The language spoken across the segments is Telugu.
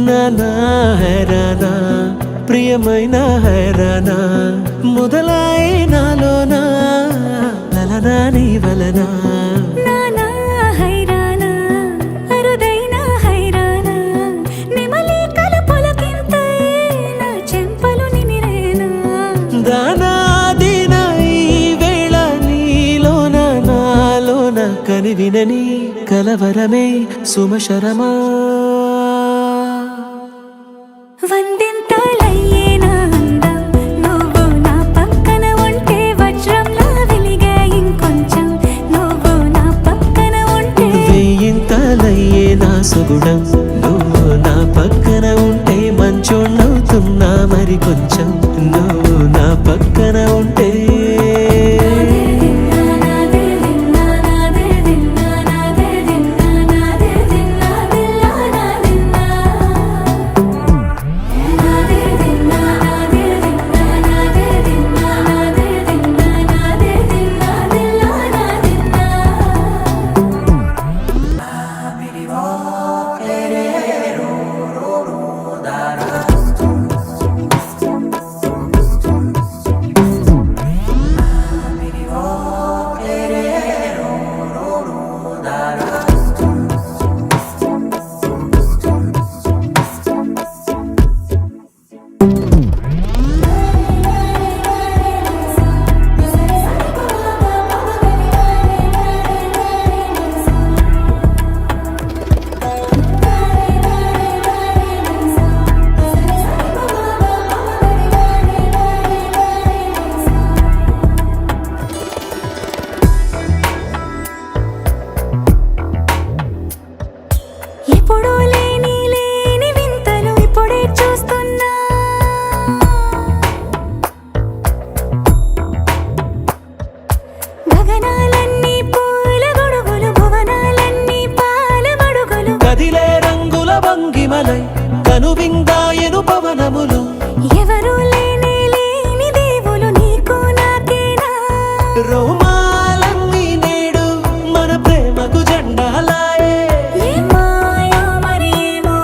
నానా హైరానా ప్రియమైన హైరానా మొదలై నాలోనా లలనా నీ వలనా నానా హైరానా అరుదైన హైరానా నెమలి కలపులకింతై నా చెంపలు నిమిరేనా దానాదిన ఈ వేళ నీలోన నాలోన కనివినని కలవరమే సుమశరమా వందింతలయ్యేనా అందం నువ్వు నా పక్కన ఉంటే వజ్రంలా వెలిగే ఇంకొంచెం నువ్వు నా పక్కన ఉంటే వెయ్యింతలయ్యే నా సుగుణం నువ్వు నా పక్కన ఉంటే మంచోణ్ణవుతున్నా మరి కొంచెం నువ్వు నా పక్కన ఉంటే ఎప్పుడూ లేని వింతలు ఇప్పుడే చూస్తున్నా గగనాలన్నీ పూల గొడుగులు భువనాలన్నీ పాల మడుగులు కదిలే రంగుల భంగిమలై కనువిందాయను పవనములు ఎవరూ లేని దేవులు నీకు నాకేనా రోమాలన్నీ నేడు మన ప్రేమకు జెండాలాయే మాయో మరేమో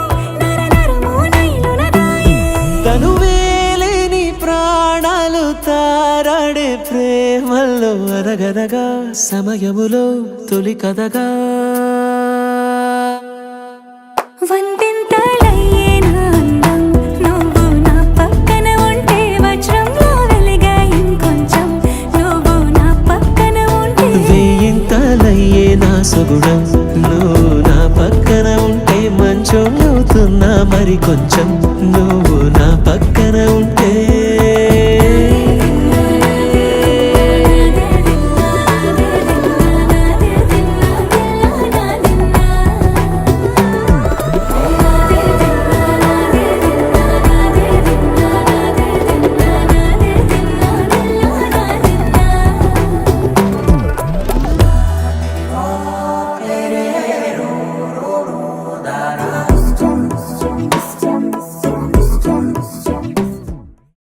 నరనరమో నైలునదాయే తనువేలేని ప్రాణాలు తారాడే ప్రేమల్లో అరగదగా సమయములో తొలి కథగా వందింతలయ్యేనా అందం నువ్వు నా పక్కన ఉంటే వజ్రంలా వెలిగే ఇంకొంచెం నువ్వు నా పక్కన ఉంటే వెయ్యింతలయ్యే నా సుగుణం నువ్వు నా పక్కన ఉంటే మంచోణ్ణవుతున్నా మరి కొంచెం నువ్వు